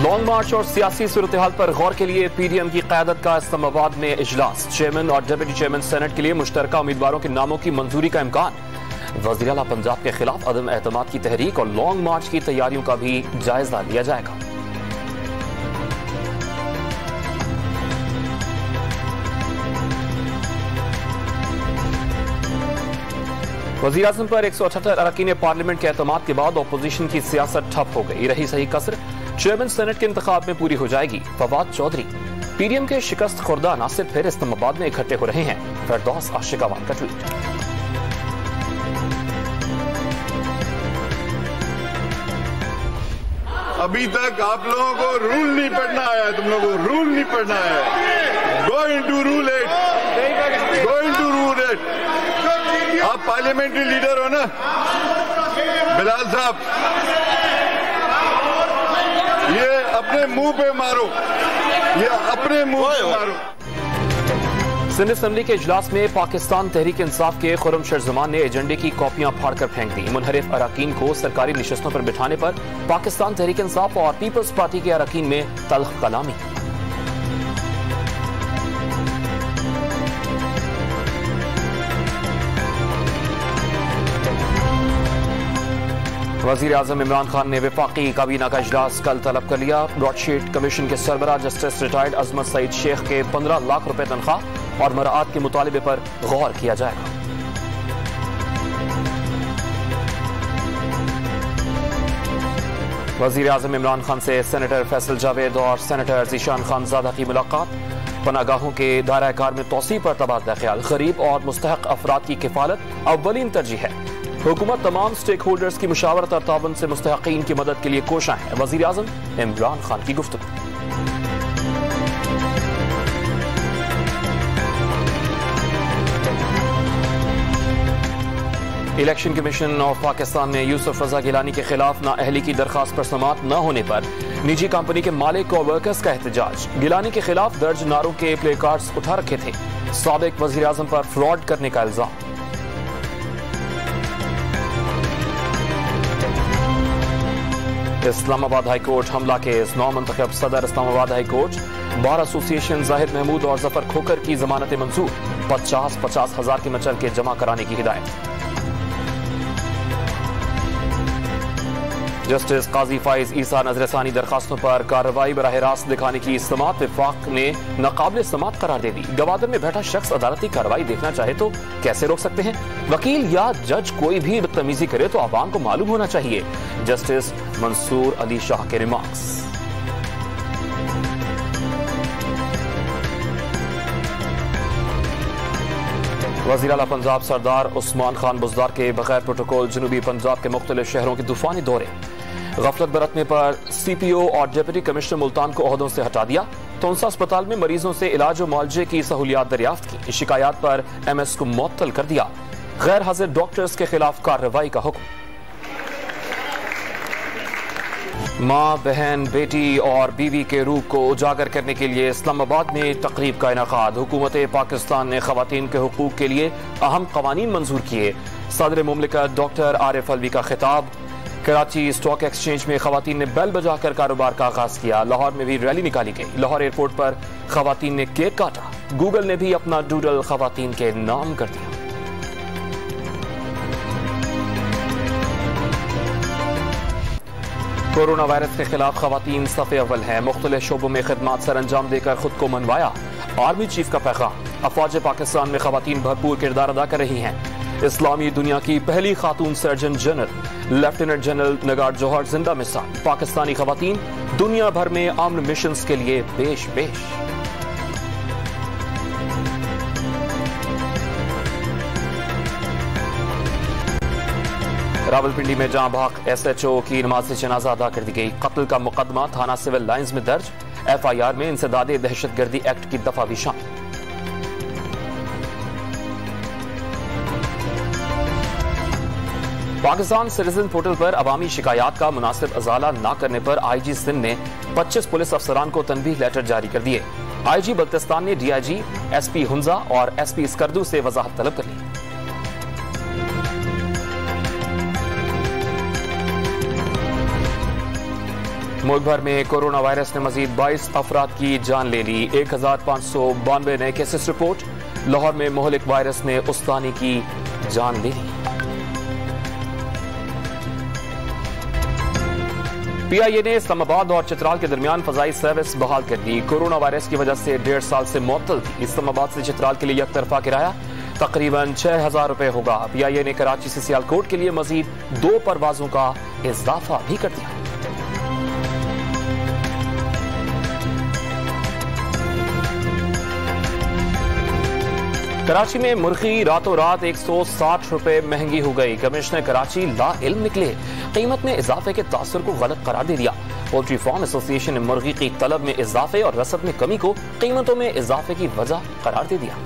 Long मार्च और सियासी सूरत हाल पर गौर के लिए पीडीएम की क़यादत का इस्लामाबाद में इजलास। चेयरमैन और डिप्टी चेयरमैन सेनेट के लिए मुश्तरका उम्मीदवारों के नामों की मंजूरी का इम्कान। वज़ीर आला पंजाब के खिलाफ अदम एतमाद की तहरीक और लॉन्ग मार्च की तैयारियों का भी जायजा लिया जाएगा। वज़ीर आज़म पर 178 अरकान पार्लियामेंट के एतमाद के बाद अपोजिशन की सियासत ठप हो गई। रही सही कसर चेयरमैन सेनेट के इंतखाब में पूरी हो जाएगी। फवाद चौधरी पीडीएम के शिकस्त खुर्दा नासिर फिर इस्लामाबाद में इकट्ठे हो रहे हैं। फिरदौस आशिकावान का ट्वीट। अभी तक आप लोगों को रूल नहीं पढ़ना आया, तुम लोगों को रूल नहीं पढ़ना है। Go into rule it, go into rule it. आप पार्लियामेंट्री लीडर हो ना बिलाल साहब, ये अपने मुंह पे मारो, ये अपने मुंह पे मारो। सिंध असेंबली के इजलास में पाकिस्तान तहरीक इंसाफ के खुर्रम शहरजमान ने एजेंडे की कॉपियां फाड़कर फेंक दी। मुनहरिफ अरकान को सरकारी नशिस्तों पर बिठाने पर पाकिस्तान तहरीक इंसाफ और पीपल्स पार्टी के अरकान में तल्ख कलामी। वज़ीर आज़म इमरान खान ने वफाकी काबीना का इजलास कल तलब कर लिया। ब्रॉडशीट कमीशन के सरबराह जस्टिस रिटायर्ड अजमत सईद शेख के 15 लाख रुपए तनख्वाह और मराआत के मुतालिबे पर गौर किया जाएगा। वज़ीर आज़म इमरान खान से सेनेटर फैसल जावेद और सेनेटर ज़ीशान खानज़ादा की मुलाकात। पनागाहों के दायरा कार में तौसी पर तबादला ख्याल। गरीब और मुस्तहक अफराद की किफालत अव्वलीन तरजीह है। हुकूमत तमाम स्टेक होल्डर्स की मुशावरत और ताउन से मुस्तहकीन की मदद के लिए कोशा है। वज़ीर आज़म इमरान खान की गुफ्तगू। इलेक्शन कमीशन ऑफ पाकिस्तान ने यूसुफ रजा गिलानी के खिलाफ नाअहली की दरखास्त पर समाअत न होने पर निजी कंपनी के मालिक और वर्कर्स का एहतजाज। गिलानी के खिलाफ दर्ज नारों के प्ले कार्ड्स उठा रखे थे। साबिक वज़ीर आज़म पर फ्रॉड करने का इल्जाम। इस्लामाबाद हाई कोर्ट हमला केस। 9 मुंतखब सदर Islamabad high court bar association Zahid Mahmood और जफर खोकर की जमानतें मंजूर। 50-50 हजार के मचल के जमा कराने की हिदायत। जस्टिस काजी फाइज ईसा नजरसानी दरखास्तों पर कार्रवाई बराह रास्त दिखाने की समाअत विफाक ने नाकाबिल समाअत करार दे दी। गवादर में बैठा शख्स अदालती कार्रवाई देखना चाहे तो कैसे रोक सकते हैं? वकील या जज कोई भी बदतमीजी करे तो आवाम को मालूम होना चाहिए। जस्टिस मंसूर अली शाह के रिमार्क्स। वज़ीर आला पंजाब सरदार उस्मान खान बुज़दार के बगैर प्रोटोकॉल जनूबी पंजाब के मुख्तलिफ शहरों के तूफानी दौरे। गफलत बरतने पर सीपीओ और डिप्टी कमिश्नर मुल्तान को ओहदों से हटा दिया। तोंसा अस्पताल में मरीजों से इलाज और मुआवजे की सहूलियात दरियाफ्त की। शिकायत पर एमएस को मुअत्तल कर दिया। गैर हाजिर डॉक्टर्स के खिलाफ कार्रवाई का हुक्म। माँ, बहन, बेटी और बीवी के रूप को उजागर करने के लिए इस्लामाबाद में तकरीब का इनाकाद। हुकूमत पाकिस्तान ने खवातीन के हुकूक के लिए अहम कवानीन मंजूर किए। सदर मुमलिकत डॉक्टर आरिफ अलवी का खिताब। कराची स्टॉक एक्सचेंज में खवातीन ने बेल बजाकर कारोबार का आगाज किया। लाहौर में भी रैली निकाली गई। लाहौर एयरपोर्ट पर खवातीन ने केक काटा। गूगल ने भी अपना डूडल खवातीन के नाम कर दिया। कोरोना वायरस के खिलाफ खवातीन सफ़े अव्वल हैं। मुख्तलिफ शोबों में खिदमात सर अंजाम देकर खुद को मनवाया। आर्मी चीफ का पैगाम। अफवाज पाकिस्तान में खवातीन भरपूर किरदार अदा कर रही हैं। इस्लामी दुनिया की पहली खातून सर्जन जनरल लेफ्टिनेंट जनरल नगार जौहर जिंदा मिसाल। पाकिस्तानी खवातीन दुनिया भर में अमन मिशन के लिए पेश। रावलपिंडी में जहां भाग एसएचओ की नमाज जनाजा अदा कर दी गई। कत्ल का मुकदमा थाना सिविल लाइंस में दर्ज। एफआईआर में इंसदादे दहशतगर्दी एक्ट की दफा भी शामिल। पाकिस्तान सिटीजन पोर्टल पर अवामी शिकायत का मुनासिब अजाला न करने पर आईजी सिंध ने 25 पुलिस अफसरान को तनबीह लेटर जारी कर दिए। आईजी बल्तिस्तान ने डीआईजी एसपी हुंजा और एसपी स्कर्दू से वजाहत तलब कर ली। मुल्क भर में कोरोना वायरस ने मजीद 22 अफराद की जान ले ली। 1592 नए केसेस रिपोर्ट। लाहौर में मोहलिक वायरस ने उस्तानी की जान ले ली। PIA ने इस्लामाबाद और चित्राल के दरमियान फजाई सर्विस बहाल कर दी। कोरोना वायरस की वजह से 1.5 साल से मुअत्तल थी। इस्लामाबाद से चित्राल के लिए एक तरफा किराया तकरीबन 6,000 रुपए होगा। PIA ने कराची से सियालकोट के लिए मजीद 2 परवाजों का इजाफा भी कर दिया। कराची में मुर्गी रातों रात 160 रुपए महंगी हो गई। कमिश्नर कराची ला इल्म निकले, कीमत में इजाफे के तासुर को गलत करार दे दिया। पोल्ट्री फार्म एसोसिएशन ने मुर्गी की तलब में इजाफे और रसद में कमी को कीमतों में इजाफे की वजह करार दे दिया।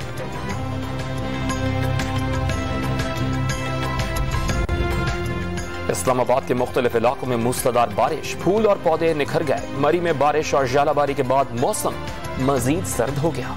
इस्लामाबाद के मुख्तलिफ इलाकों में मूसलाधार बारिश, फूल और पौधे निखर गए। मरी में बारिश और जालाबारी के बाद मौसम मजीद सर्द हो गया।